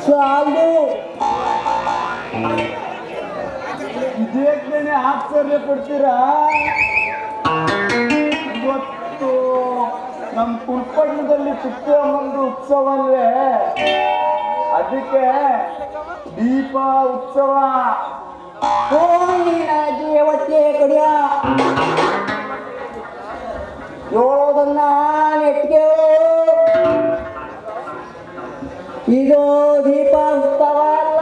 ಸಾಲು ಇದೇನೆ ಆಶ್ಚರ್ಯ ಪಡ್ತೀರಾ? ಇವತ್ತು ನಮ್ಮ ಕುಲ್ಪಟ್ಟಣದಲ್ಲಿ ಚಿಕ್ಕ ಒಂದು ಉತ್ಸವ ಅಲ್ವೇ, ಅದಕ್ಕೆ ದೀಪ ಉತ್ಸವ. ದೇವತೆ ಕಡಿಯ ಹೇಳೋದನ್ನ ನೆಟ್ಗೆ ಇದು ದೀಪ ಉತ್ಸವ ಅಲ್ಲ,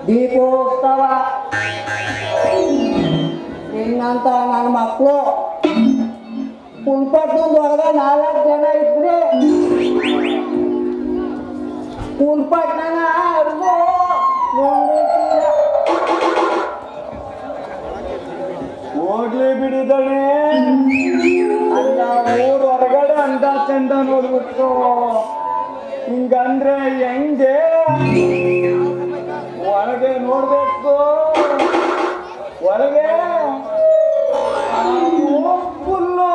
ದೀಪೋತ್ಸವ. ನಿನ್ನಂತ ನನ್ನ ಮಕ್ಕಳು ಕುಲ್ಪಟ್ಟಣದ ಹೊರಗೆ 4 ಜನ ಇದ್ರೆ ಕುಲ್ಪಟ್ಟಣ ಹೋಗ್ಲಿ ಬಿಡಿದಣೆ, ಅಲ್ಲ ಊರು ಹೊರಗಡೆ ಅಂದ ಚಂದ ನೋಡ್ಬಿಟ್ಟು ಹಿಂಗಂದ್ರೆ ಹೆಂಗೆ? ಒಳಗೆ ನೋಡ್ಬೇಕು, ಒಳಗೆ ಹುಲ್ಲು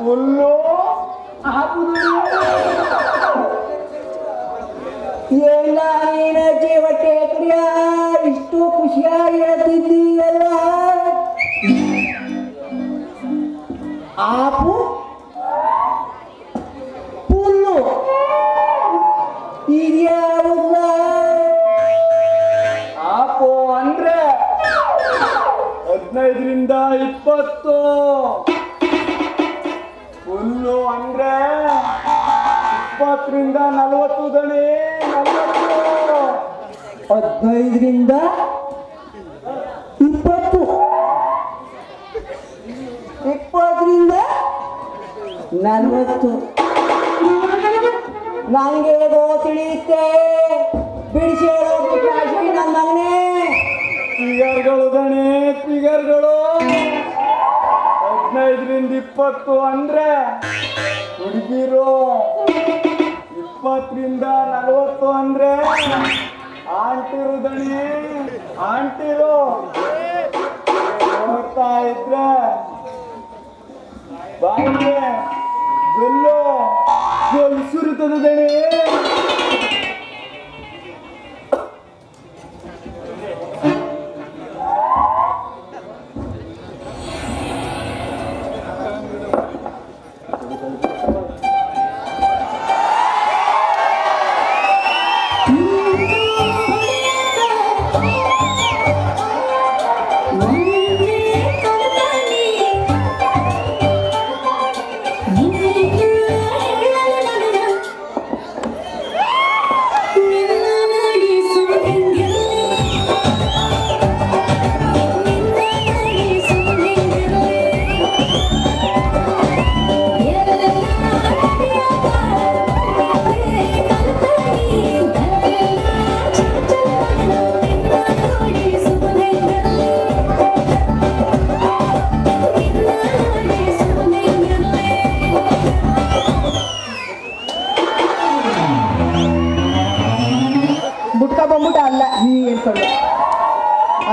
ಹುಲ್ಲು ಎಲ್ಲ ನೀನ ಜೀವಕ್ಕೆ ಇಷ್ಟು ಖುಷಿಯಾಗಿ ಹೇಳ್ತಿದ್ದೀಯಲ್ಲ. ಆಪು ಹುಲ್ಲು ಇದ್ಯಾವುಲ್ಲ? ಆಪೋ ಅಂದ್ರೆ 15ರಿಂದ 20, ಹುಲ್ಲು ಅಂದ್ರೆ 20ರಿಂದ 40 ದಣಿ. 15ರಿಂದ 20, 20ರಿಂದ 40. ನನಗೆ ಹೇಗೋ ತಿಳಿಯುತ್ತೆ, ಬಿಡಿಸಿ ಹೇಳೋಗ್ಬಿಟ್ಟು ನನ್ನ ಮಗನೇ. ಫಿಗರ್ಗಳು ದಣಿ, ಫಿಗರ್ಗಳು. 15ರಿಂದ 20 ಅಂದ್ರೆ ಹುಡುಗಿರು, 20ರಿಂದ 40 ಅಂದ್ರೆ ಆಂಟಿರು ದಣಿ, ಆಂಟಿರು. ನೋಡ್ತಾ ಇದ್ರೆ ಬಾಯಿಗೆ ಜೊಲ್ಲು ಸುರಿತದೆ ದಣಿ. ಬುಟ್ಕ ಬಂದ್ಬಿಟ್ಟ ಅಲ್ಲ ನೀ ಹೇಳ್ಕೊಳ್ಳಿ.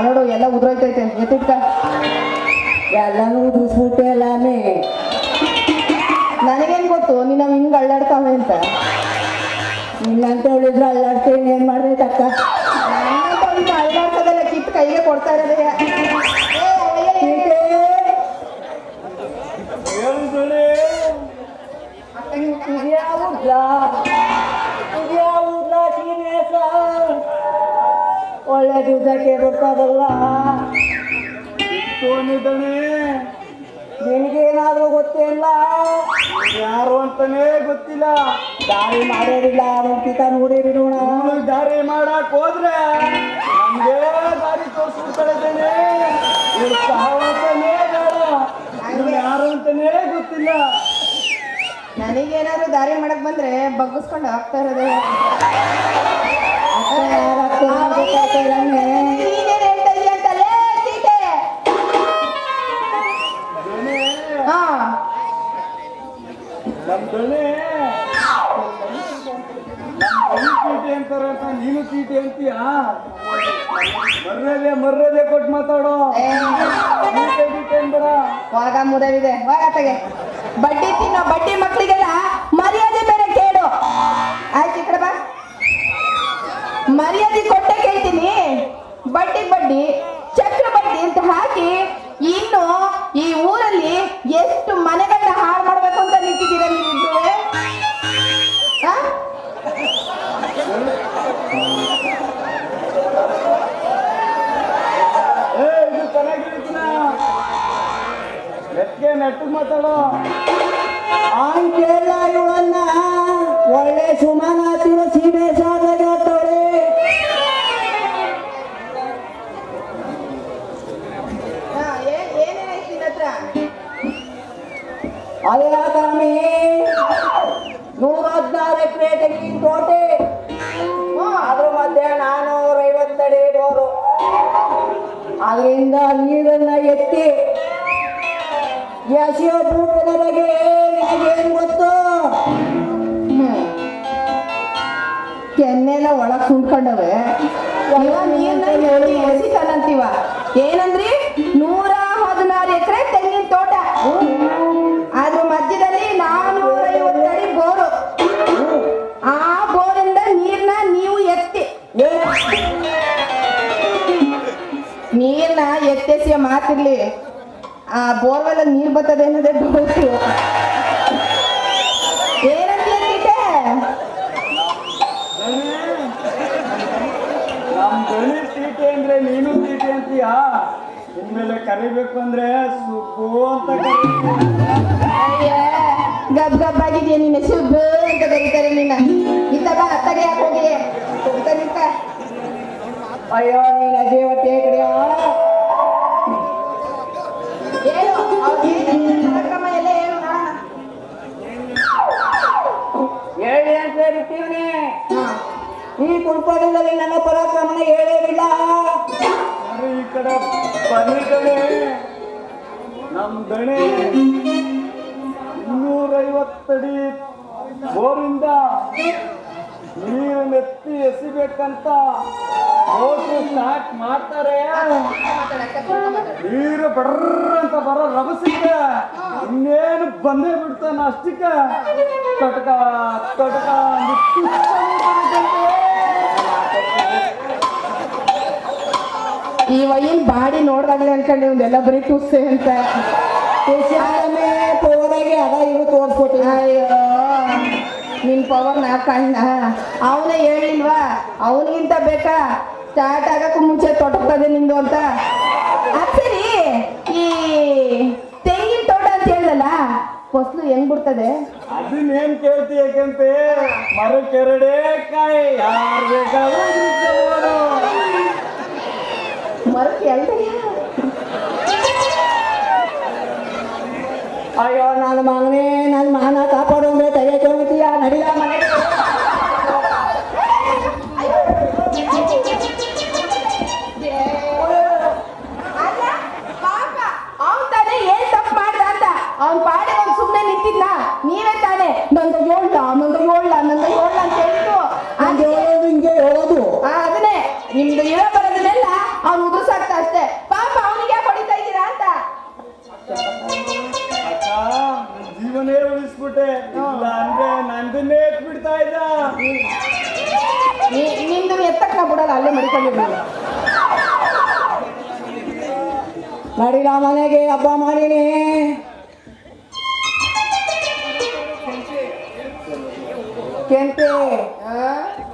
ನೋಡು ಎಲ್ಲ ಉದ್ರೋಯ್ತೈತೆ ಎತ್ತಿಟ್ಕ, ಎಲ್ಲನೂ ಉದುರಿಸ್ಬಿಟ್ಟೆ ಎಲ್ಲಾನೇ. ನನಗೇನು ಗೊತ್ತು ನೀನು ಹಿಂಗೆ ಅಳ್ಳಾಡ್ತಾವೆ ಅಂತ. ಇಲ್ಲಂತ ಹೇಳಿದ್ರೆ ಅಳ್ಳಾಡ್ತೀನಿ, ಏನು ಮಾಡಿದೆ ತಕ್ಕ. ಅಳ್ಳಾಡ್ಸೋದೆಲ್ಲ ಕಿತ್ತು ಕೈಗೆ ಕೊಡ್ತಾ ಇರೋದೇ. ಒಳ್ಳೆ ದಿವಸಕ್ಕೆ ಗೊತ್ತಾಗಲ್ಲ. ನಿನಗೇನಾದ್ರೂ ಗೊತ್ತಿಲ್ಲ, ಯಾರು ಅಂತಾನೆ ಗೊತ್ತಿಲ್ಲ. ದಾರಿ ಮಾಡೋದಿಲ್ಲ, ಮುಂಚಿತ ನೋಡಿ ಬಿಡೋಣ. ದಾರಿ ಮಾಡಕ್ ಹೋದ್ರೆ ನಮ್ಗೆ ದಾರಿ ತೋರಿಸ್ಬಿಡ್ತಾಳೆ. ಯಾರು ಅಂತಾನೆ ಗೊತ್ತಿಲ್ಲ. ನನಗೇನಾದ್ರು ದಾರಿ ಮಾಡಕ್ ಬಂದ್ರೆ ಬಗ್ಗಿಸ್ಕೊಂಡು ಹೋಗ್ತಾ ಇರೋದೇ. ನಮ್ ದೊಣ್ಣೆ ಚೀಟಿ ಅಂತಾರೆ ಅಂತ ನೀನು ಚೀಟಿ ಅಂತೀಯ? ಮರ್ಯಾದೆ ಕೊಟ್ಟು ಮಾತಾಡೋ. ಹೊರಗ ಮುದವಿದೆ, ಹೊರಗ ತೆಗೆ. ಬಡ್ಡಿ ತಿನ್ನೋ ಬಡ್ಡಿ ಮಕ್ಕಳಿಗೆಲ್ಲ ಮರ್ಯಾದೆ ಎಕರೆ ತೆಂಗಿನ ತೋಟೆ, ಅದ್ರ ಮಧ್ಯೆ 450 ಅಡಿ ಬೋರು. ಅದರಿಂದ ನೀರನ್ನ ಎತ್ತಿ ಎಸೆಯೋ ಭೂಮಿಯ ಬಗ್ಗೆ ನಿನಗೇನು ಗೊತ್ತು? ಕೆನ್ನೆಲ್ಲ ಒಳಗ್ ಸುಂಡ್ಕೊಂಡವೆ ನೀರ್ನ ಎಸಿತಾನಂತೀವ. ಏನಂದ್ರಿ? 116 ಎಕರೆ ತೆಂಗಿನ ತೋಟ, ಅದ್ರ ಮಧ್ಯದಲ್ಲಿ 450 ಅಡಿ ಬೋರು. ಆ ಬೋರಿಂದ ನೀರ್ನ ನೀವು ಎತ್ತಿ ನೀರ್ನ ಎತ್ತೆಸಿಯ ಮಾತಿರ್ಲಿ, ಆ ಬೋರ್ವೆಲ್ಲ ನೀರ್ ಬರ್ತದೆ ಅನ್ನೋದೇ ಡೌಟು. ಏನಂತೀಯ? ನಮ್ ದಣಿ ತೀಟೆ ಅಂದ್ರೆ ನೀನು ತೀಟೆ ಅಂತೀಯಾ? ಇನ್ಮೇಲೆ ಕರಿಬೇಕು ಅಂದ್ರೆ ಸುಬ್ಬು ಅಂತ ಗಬ್ ಗಬ್ ಆಗಿದೆಯಾ ನಿನ್ನ ಸುಬ್ಬು ಅಂತ ಕರೀತಾರೆ ನಿನ್ನ. ಇತ್ತಗ ಅತ್ತಗೆ ಹಾಕೋಗಿ ನಿಂತ. ಅಯ್ಯೋ ನೀನ ಜೀವ ಟೇಕಡಿಯ ಏನು ಕಾರ್ಯಕ್ರಮ ಎಲ್ಲ ಏನು ಹೇಳಿ ಅಂತ ಹೇಳಿರ್ತೀವನಿ. ಈ ಕುಡ್ಕೋಣದಲ್ಲಿ ನನ್ನ ಪರಾಕ್ರಮನ ಹೇಳೇವಿಲ್ಲ. ಈ ಕಡೆ ಬನ್ನಿ ದಣಿ. ನಮ್ ದಣಿ 250 ಅಡಿ ಬೋರಿಂದ ನೀರು ಎತ್ತಿ ಎಸಿಬೇಕಂತ ಮೋಟ್ರು ಸ್ಟಾರ್ಟ್ ಮಾಡ್ತಾರೆ. ನೀರು ಬರ್ರ ಅಂತ ಬರೋ ರಭಸಕ್ಕೆ ಇನ್ನೇನು ಬಂದೇ ಬಿಡ್ತಾನ. ಅಷ್ಟಕ್ಕೆ ಕಟಕ ಕಟಕ ಈ ವೈನ್ ಬಾಡಿ ನೋಡ್ದಾಗಲೇ ಅನ್ಕೊಂಡೆ ಒಂದೆಲ್ಲ ಬರೀ ಟುಸ್ಸೆ ಅಂತ. ಹೋದಾಗೆ ಅದ ಇವು ತೋರ್ಸ್ಕೊಟ್ಟಿ. ಅಯ್ಯೋ ನಿನ್ ಪವರ್ ನಾ ಕಣ್ಣ. ಅವನೇ ಹೇಳಿಲ್ವಾ ಅವನಿಗಿಂತ ಬೇಕಾ ಸ್ಟಾರ್ಟ್ ಆಗಕ್ಕೂ ಮುಂಚೆ ತೊಟಕ್ತದೆ ನಿಂದು ಅಂತ. ಅದ್ ಸರಿ, ಈ ತೆಂಗಿನ ತೋಟ ಅಂತ ಹೇಳಲ್ಲ, ಫಸ್ಲು ಹೆಂಗ್ ಬಿಡ್ತದೆ? ಅದನ್ನೇನ್ ಕೇಳ್ತಿ? ಯಾಕಂತೆ ಮರಕ್ಕೆರಡೇ ಕಾಯಿ, ಯಾರು ಬೇಕಾದ್ರೂ ಇಟ್ಕೋಬೋದು. ಮರಕ್ಕೆ ಎಲ್ದ ಅಯ್ಯೋ ನನ್ನ ಮಗನೇ, ನನ್ನ ಮಾನ ಕಾಪಾಡು ಅಂದ್ರೆ ತೆಗೆದುಕೊಳ್ತೀಯ. ನಡಿಲ ಮನೆ. ಅವ್ನ್ ಪಾಡಿ ಅವ್ನು ಸುಮ್ಮನೆ ನಿಂತಿದ್ನ. ನೀವೇ ತಾನೆ ನಂದು ಏಳ್ಲ ಅಂತ ಹೇಳಿದ್ದು. ಹಿಂಗೆ ಹೇಳೋದು. ಅದನ್ನೇ ನಿಮ್ದು ಇರೋ ಬರೋದನ್ನೆಲ್ಲ ಅವ್ನು ಉದುರ್ಸಾಕ್ತ ಅಷ್ಟೇ. ಪಾಪ ಅವನಿಗೆ ಯಾಕೆ ಹೊಡಿತಾ ಇದ್ದೀರಾ ಅಂತ. ಅಕ್ಕ, ಜೀವನೇ ಉಳಿಸ್ಬಿಟ್ಟೆ. ಇಲ್ಲ ಅಂದ್ರೆ ನಂದನ್ನೇ ಎತ್ಬಿಡ್ತಾ ಇದ್ದ. ನಿಂದು ಎತ್ತಕ್ ನಾ ಬಿಡಲ್ಲ, ಅಲ್ಲೇ ಮಡಿಕೊಂಡಿರ್ಲಿ. ನಡಿಲ ಮನೆಗೆ, ಹಬ್ಬ ಮಾಡೀನಿ. ಕೆಂಪೆ,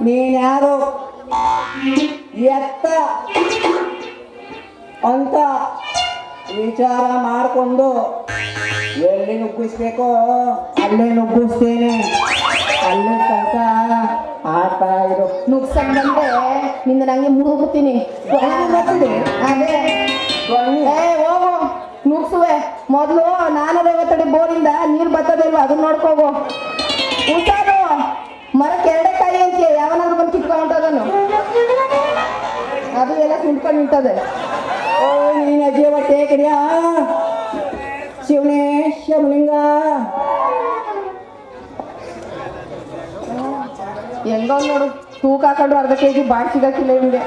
ನೀನ್ ಯಾರು ಎತ್ತ ಅಂತ ವಿಚಾರ ಮಾಡಿಕೊಂಡು ಎಲ್ಲಿ ನುಗ್ಗಿಸ್ಬೇಕೋ ಅಲ್ಲೇ ನುಗ್ಗಿಸ್ತೇನೆ. ಅಲ್ಲೇ ತನಕ ಆಡ್ತಾ ಇರು. ನುಗ್ಸಕ್ ಬಂದ್ರೆ ನಿಂದ ನಂಗೆ ಮುಳುಗ್ಬಿಡ್ತೀನಿ. ಅದೇ ಹೋಗು ನುಗ್ಸುವೆ. ಮೊದಲು 450 ಅಡಿ ಬೋರಿಂದ ನೀರು ಬರ್ತದೆ ಇಲ್ವಾ ಅದನ್ನ ನೋಡ್ಕೋಗು. ಹುಷಾರು, ಮರಕ್ಕೆ 2 ಕಾಯಿ ಅಂತ ಯಾವನಾದ್ರು ಬಂದು ಕಿತ್ಕೊಂಡೋದನು. ಅದು ಎಲ್ಲ ತಿಳ್ಕೊಂಡು ನಿಂತದೆ. ಓ ನೀನ ಜೀವ ಟೇಕಡಿಯ ಶಿವನೇ ಶಿವಲಿಂಗ. ಹೆಂಗ ನೋಡು, ತೂಕ ಹಾಕೊಂಡು ಅರ್ಧ ಕೆಜಿ ಬಾಳ್ ಸಿಗಕ್ಕಿಲ್ಲ ಇವ್ನಿಗೆ.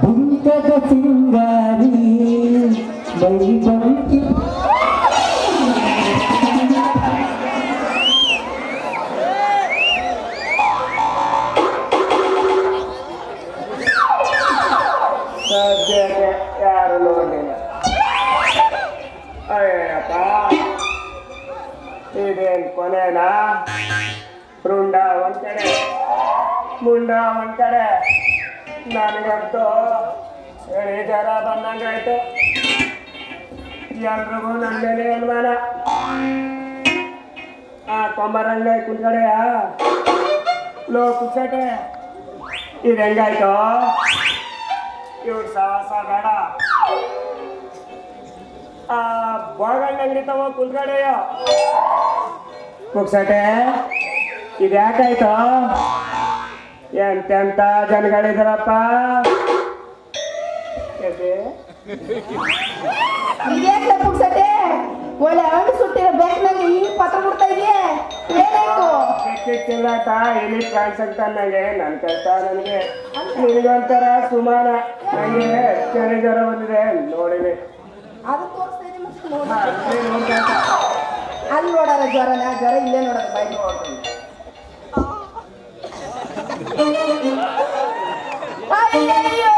ಬುಂಟದ ಸಿಂಗಾರಿ ಮೈ ಬಂಕಿ ಸದ್ಯಕ್ಕೆ ಯಾರು ನೋಡಲಿಲ್ಲ. ಅಯ್ಯಪ್ಪ, ಇದೇನ್ ಕೊನೆನಾ? ರುಂಡ ಒಂದ್ ಕಡೆ, ಮುಂಡ ಒಂದ್ ಕಡೆ. ನನಗಂತೂ ಚಳಿ ಜ್ವರ ಬಂದಂಗಾಯ್ತು. ಎಲ್ರಿಗೂ ನನ್ನ ಮೇಲೆ ಅನುಮಾನ. ಆ ಕೊಂಬರಲ್ಲೇ ಕುಂತ್ಕಡೆಯ ಲೋ ಕುಚ್ಚಟೆ, ಇದು ಹೆಂಗಾಯ್ತು? ಇವ್ರ ಸಾಹಸ ಬೇಡ. ಆ ಬಾಳಗಣ್ಣ ಅಂಗಡಿ ತಗೋ ಕುಂತ್ಕಡೆಯ ಪುಕ್ಸಟೆ ಇದ್ಯಾಕಾಯ್ತು ಎಂತೆಂತ ಜನಗಳಿದಾರಪ್ಪ ಇದ್ಯಾಕೆ ಪುಕ್ಸಟೆ ಒಳ್ಳೆ ಹಣ್ಣು ಸುಟ್ಟಿರೋ ಬೆಕ್ಕಿನಲ್ಲಿ ಹಿಂಗ್ ಪತ್ರ ಬಿಡ್ತಾ ಇದೆಯೇ ಏನಾಯ್ತು ಚಿಲ್ಲಾಟ ಇಲ್ಲಿ ಕಾಣಿಸಂತ ನಂಗೆ ನನ್ನ ಕಷ್ಟ ನನಗೆ ನಿನಗೊಂಥರ ಸುಮಾರ ನಂಗೆ ಚಳಿ ಜ್ವರ ಬಂದಿದೆ ನೋಡಿನಿ ಅದು ತೋರಿಸ್ತಾ ಇದೆ ಮತ್ತೆ ನೋಡಿ ಅಲ್ಲಿ ನೋಡಾರ ಜ್ವರನ ಜ್ವರ ಇಲ್ಲೇ ನೋಡೋದು ಬಾಯಿ ಅಯ್ಯಯ್ಯೋ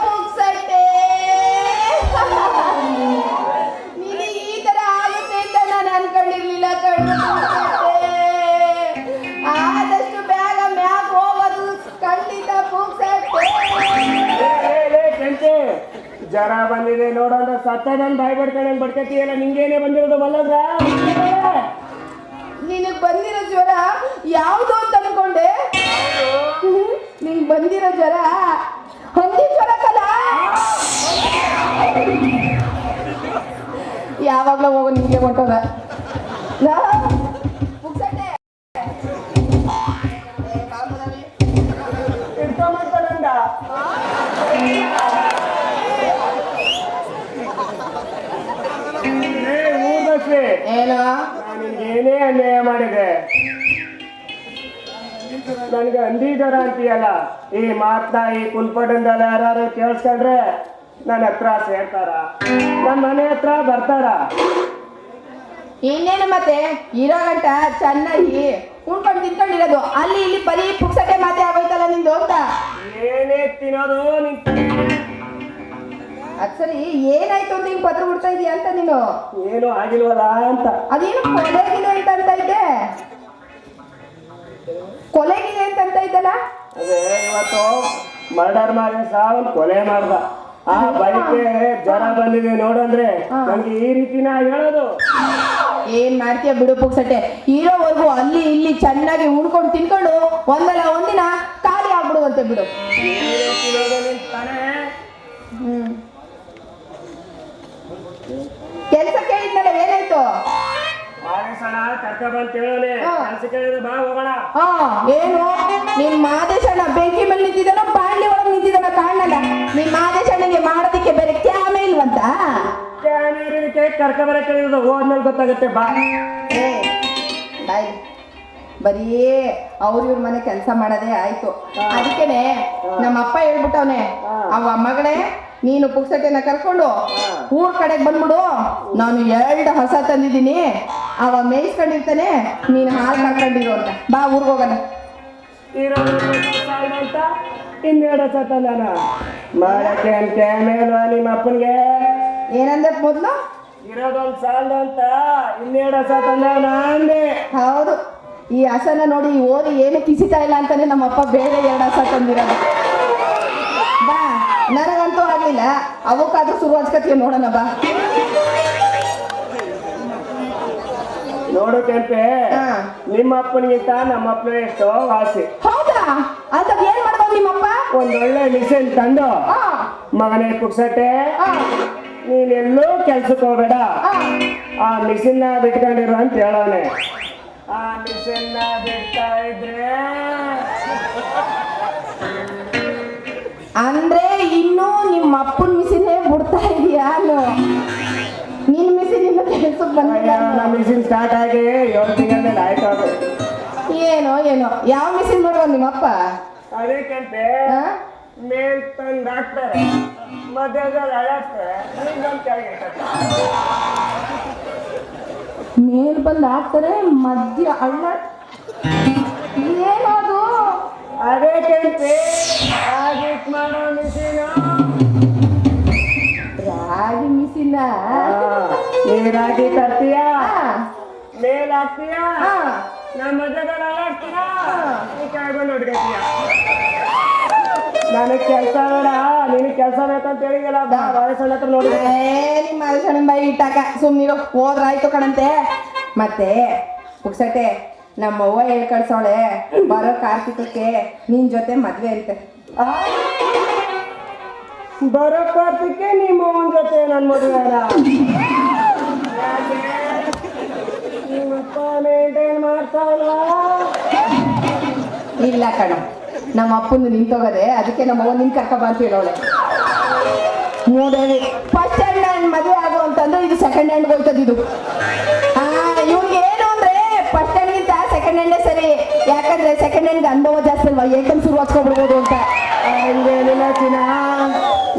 ಪುಕ್ಸಟ್ಟೆ ನಿನಗೆ ಈ ತರ ಆಗುತ್ತೆ ಅಂತ ನಾನು ಅನ್ಕೊಂಡಿರ್ಲಿಲ್ಲ ಕಣ್ಣು ಆದಷ್ಟು ಬೇಗ ಮ್ಯಾಕ್ ಹೋಗೋದು ಖಂಡಿತ ಪುಕ್ಸಟ್ಟೆ ಕೆಂಚೆ ಜ್ವರ ಬಂದಿದೆ ನೋಡೋಣ ಸತ್ತ ನನ್ ಬಾಯಿ ಬಡ್ಕೊಂಡ್ ಬಡ್ಕತಿಯಲ್ಲ ನಿಂಗೇನೆ ಬಂದಿರೋದು ಮಲ್ಲದ್ರ ನಿನಗ್ ಬಂದಿರೋ ಜ್ವರ ಯಾವುದು ಅಂತ ಅನ್ಕೊಂಡೆ ನಿಂಗ್ ಬಂದಿರೋ ಜ್ವರ ಹೊಂದಿ ಜ್ವರ ಕಲ ಯಾವಾಗ್ಲೂ ಹೋಗೋ ನಿಂಗೆ ಹೊಂಟೋದ ಮಾಡ್ತಾರಂದ ಊರ್ದಶ್ರೀ ಏನೋ ನಿನ್ಗೇನೇ ಅನ್ಯಾಯ ಮಾಡಿದೆ ನನಗೆ ಹಂದಿ ಜ್ವರ ಅಂತೀಯಲ್ಲ ಈ ಮಾತನ್ನ ಈ ಕುಲ್ಪಟಂದಲ್ಲಿ ಯಾರು ಕೇಳಿಸ್ಕೊಂಡ್ರೆ ನನ್ನ ಹತ್ರ ಸೇರ್ತಾರ ನನ್ನ ಮನೆ ಹತ್ರ ಬರ್ತಾರ ಇನ್ನೇನು ಮತ್ತೆ ಇರೋ ಗಂಟ ಚೆನ್ನಾಗಿ ಉಣ್ಕೊಂಡು ತಿನ್ಕೊಂಡಿರೋದು ಅಲ್ಲಿ ಇಲ್ಲಿ ಬರೀ ಪುಕ್ಸಟೆ ಮಾತೆ ಆಗೋಯ್ತಲ್ಲ ನಿಂದು ಅಂತ ಏನೇ ತಿನ್ನೋದು ನಿನ್ ಅದ್ ಸರಿ ಏನಾಯ್ತು ಅಂತ ಹಿಂಗ್ ಪತ್ರ ಬಿಡ್ತಾ ಇದೀಯ ಅಂತ ನೀನು ಏನು ಆಗಿಲ್ವಲ್ಲ ಅಂತ ಅದೇನು ಕೊಲೆಗಿದೆ ಅಂತ ಇದ್ದೆ ಕೊಲೆಗಿದೆ ಅಂತ ಇದ್ದಲ್ಲ ಅದೇ ಇವತ್ತು ಮರ್ಡರ್ ಮಾಡಿ ಸಾವನ್ ಕೊಲೆ ಮಾಡ್ದ ಆ ಬೈಕ್ಗೆ ಜ್ವರ ಬಂದಿದೆ ನೋಡಂದ್ರೆ ನಂಗೆ ಈ ರೀತಿನ ಹೇಳೋದು ಏನ್ ಮಾಡ್ತೀಯ ಬಿಡು ಪುಕ್ಸಟ್ಟೆ ಇರೋವರೆಗೂ ಅಲ್ಲಿ ಇಲ್ಲಿ ಚೆನ್ನಾಗಿ ಉಣ್ಕೊಂಡು ತಿನ್ಕೊಂಡು ಒಂದಲ್ಲ ಒಂದಿನ ಖಾಲಿ ಆಗ್ಬಿಡುವಂತೆ ಬಿಡು ಕೆಲ್ಸ ಕೇಳಿದ್ನಲ್ಲ ಏನಾಯ್ತು ಬಾ ಹೋಗೋಣ ಏನು ನಿನ್ ಮಾದೇಶಣ್ಣ ಬೆಂಕಿ ಮೇಲೆ ನಿಂತಿದ್ದಾನ ಬಾಂಡ್ಲಿ ಒಳಗೆ ನಿಂತಿದ್ದಾನ ಕಾಣಲ್ಲ ನಿನ್ ಮಾದೇಶಣ್ಣಗೆ ಮಾಡೋದಕ್ಕೆ ಬೇರೆ ಕ್ಯಾಮೆ ಇಲ್ವಂತ ಕರ್ಕ ಬರಕ್ ಹೇಳಿರೋದು ಹೋದ್ಮೇಲೆ ಗೊತ್ತಾಗುತ್ತೆ ಬಾ ಏ ಬಾಯ್ ಬರೀ ಇವ್ರ ಮನೆ ಕೆಲಸ ಮಾಡೋದೇ ಆಯ್ತು ಅದಕ್ಕೇನೆ ನಮ್ಮ ಅಪ್ಪ ಹೇಳ್ಬಿಟ್ಟವನೆ ಅವ ಮಗಳೇ ನೀನು ಪುಕ್ಸಟೆನ ಕರ್ಕೊಂಡು ಊರ್ ಕಡೆಗೆ ಬಂದ್ಬಿಡು ನಾನು 2 ಹಸ ತಂದಿದ್ದೀನಿ ಅವ ಮೇಯಿಸ್ಕೊಂಡಿರ್ತಾನೆ ನೀನು ಹಾಲು ಕರ್ಕೊಂಡಿರು ಅಂತ ಬಾ ಊರ್ಗ್ ಹೋಗೋಣ ಅಂತ 2 ಹಸ ತಂದಾನ ಮಾಡಕ್ಕೆ ಅಂತ ಮೇಲ್ವಾ ನಿಮ್ಮ ಅಪ್ಪನಿಗೆ ಏನಂದೆ ಮೊದ್ಲು ಇರೋದೊಂದು ಸಾಲದು ಅಂತ 2 ಹಸ ತಂದವನ ಅಂದೆ ಹೌದು ಈ ಹಸನ ನೋಡಿ ಓದಿ ಏನು ಕಿಸಿತಾ ಇಲ್ಲ ಅಂತಾನೆ ನಮ್ಮಪ್ಪ ಬೇರೆ 2 ಹಸ ತಂದಿರೋದು ಬಾ ನನಗಂತೂ ಆಗ್ಲಿಲ್ಲ ಅವಕ್ಕಾದ್ರೂ ಶುರು ಹಚ್ಕತಿಯ ನೋಡೋಣ ಬಾ ನೋಡು ಕೆಂಪೆ ನಿಮ್ಮ ಅಪ್ಪನಿಗಿಂತ ನಮ್ಮ ಅಪ್ಪನ ಎಷ್ಟೋ ವಾಸಿ ಹೌದಾ ಅಂತ ಏನ್ ಮಾಡ್ಬೋದು ನಿಮ್ಮಪ್ಪ ಒಂದೊಳ್ಳೆ ಮಿಷನ್ ತಂದು ಮಗನೇ ಪುಕ್ಸಟ್ಟೆ ನೀನೆಲ್ಲೂ ಕೆಲ್ಸಕ್ಕೆ ಹೋಗ್ಬೇಡ ಆ ಮಿಷಿನ್ನ ಬಿಟ್ಕೊಂಡಿರು ಅಂತ ಹೇಳೋನೆ ಆ ಮಿಷನ್ನ ಬಿಡ್ತಾ ಇದ್ರೆ ಅಂದ್ರೆ ಇನ್ನು ನಿಮ್ಮ ಅಪ್ಪನ ಮಿಷಿನೇ ಬಿಡ್ತಾ ಇದೀಯಾ ನಿನ್ ಮಿಷಿನ್ ಇನ್ನು ಕೆಲ್ಸಕ್ಕೆ ಬಂದಿಲ್ಲ ಮಿಷಿನ್ ಸ್ಟಾರ್ಟ್ ಆಗಿ 7 ತಿಂಗಳ ಮೇಲೆ ಆಯ್ತು ಅದು ಏನೋ ಯಾವ ಮಿಷಿನ್ ಮಾಡುವ ನಿಮ್ಮಪ್ಪ ಅದೇ ಕೆಂಪೆ ಮೇಲ್ ತಂದು ಹಾಕ್ತಾರೆ ಮಧ್ಯದಲ್ಲಿ ಅಳಾಡ್ತಾರೆ ಮೇಲ್ ಬಂದು ಹಾಕ್ತಾರೆ ಮಧ್ಯ ಅಳ್ಳ ಏನದು ಅದೇ ಕೆಂಪೆ ಮಾಡೋ ಮಿಷಿನ್ ರಾಗಿ ಮಿಷಿನ ನೀರಾಗಿ ತರ್ತೀಯ ಮೇಲ್ ಹಾಕ್ತೀಯ ನಮ್ಮ ಮಧ್ಯದಲ್ಲಿ ಅಳಾಡ್ತೀಯ ಈ ಕಾಯ್ಕೊಂಡು ಹುಡ್ಕತ್ತೀಯ ನನಗೆ ಕೆಲಸ ಬೇಡ ನಿನಗೆ ಕೆಲಸ ಬೇಕಂತ ಹೇಳಿದಲ್ಲ ಬಾಳೆಸಣ್ಣ ಹತ್ರ ನೋಡಿ ನಿಮ್ಮ ಮನುಷ್ಯನ ಬಾಯಿ ಇಟ್ಟಾಕ ಸುಮ್ಮನಿರೋ ಹೋದ್ರಾಯ್ತು ಕಣಂತೆ ಮತ್ತೆ ಪುಕ್ಸಟೆ ನಮ್ಮ ಅವ್ವ ಹೇಳ್ ಕಳ್ಸೋಳೆ ಬರೋ ಕಾರ್ತಿಕಕ್ಕೆ ನಿನ್ ಜೊತೆ ಮದ್ವೆ ಅಂತೆ ಬರೋ ಕಾರ್ತಿಕ್ಕೆ ನಿಮ್ಮ ಅವನ ಜೊತೆ ನನ್ನ ಮದುವೆ ನಿಮ್ಮಪ್ಪ ಮೇಂಟೈನ್ ಮಾಡ್ತಾವಲ್ವಾ? ಇಲ್ಲ ಕಣ, ನಮ್ಮ ಅಪ್ಪಂದು ನಿಂತೋಗದೆ, ಅದಕ್ಕೆ ನಮ್ಮ ಅವ್ವ ನಿನ್ ಕರ್ಕ ಬಂತ ಹೇಳೋಳೆ. ಮೂದೇವಿ ಫಸ್ಟ್ ಹ್ಯಾಂಡ್ ನಾನು ಮದುವೆ ಆಗು ಅಂತಂದ್ರೆ ಇದು ಸೆಕೆಂಡ್ ಹ್ಯಾಂಡ್ ಹೋಯ್ತದ ಇದು. ಇವ್ನಿಗೆ ಏನು ಅಂದ್ರೆ ಫಸ್ಟ್ ಹ್ಯಾಂಡ್ಗಿಂತ ಸೆಕೆಂಡ್ ಹ್ಯಾಂಡೇ ಸರಿ. ಯಾಕಂದ್ರೆ ಸೆಕೆಂಡ್ ಹ್ಯಾಂಡ್ ಅನುಭವ ಜಾಸ್ತಿ ಅಲ್ವಾ, ಏಕನ್ ಶುರು ಹಚ್ಕೊಬಿಡ್ಬೋದು ಅಂತ. ಹಂಗೇನಿಲ್ಲ ಚಿನ್ನ,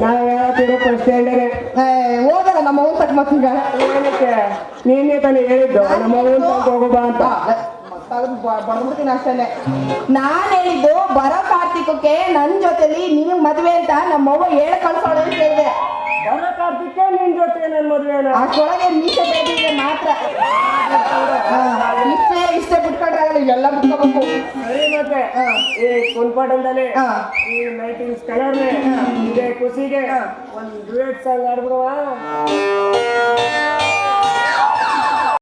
ನಾವು ಹೇಳ್ತಿರೋ ಫಸ್ಟ್ ಸ್ಟ್ಯಾಂಡರ್ಡ್. ಹೋಗಲ್ಲ ನಮ್ಮ ಅವ್ವ ತಕ್ಕ ಮತ್ತೀಗ. ಏನಕ್ಕೆ ನೀನೇ ತಾನೇ ಹೇಳಿದ್ದು ನಮ್ಮ ಅವ್ವನ್ ತಗೊಂಡ್ ಹೋಗೋಬಾ ಅಂತ? ಬಂದ್ಬಿಡ್ತೀನಿ ಅಷ್ಟೇ. ನಾನ್ ಹೇಳಿದ್ದು ಬರೋ ಕಾರ್ತಿಕಕ್ಕೆ ನನ್ ಜೊತೆಲಿ ನಿನಗ್ ಮದ್ವೆ ಅಂತ ನಮ್ಮವ್ವ ಹೇಳ ಕಳ್ಸೋಳೆ ಅಂತ ಹೇಳಿದೆ. ಬರೋ ಕಾರ್ತಿಕ್ಕೆ ನಿನ್ ಜೊತೆ ನನ್ ಮದ್ವೆನ? ಅಷ್ಟೊಳಗೆ ಮೀಸೆ ಬೇಡಿದ್ರೆ ಮಾತ್ರ. ಇಷ್ಟೇ ಬಿಟ್ಕೊಂಡ್ರಾಗಲ್ಲ, ಇವೆಲ್ಲ ಬಿಟ್ಕೋಬೇಕು. ಸರಿ ಮತ್ತೆ ಈ ಕುನ್ಪಾಟಂದಲ್ಲಿ ಈ ಲೈಟಿಂಗ್ಸ್ ಕಲರ್ನೆ ಇದೇ ಖುಷಿಗೆ ಒಂದು ಡ್ಯೂಯೆಟ್ ಸಾಂಗ್ ಆಡ್ಬಿಡುವ.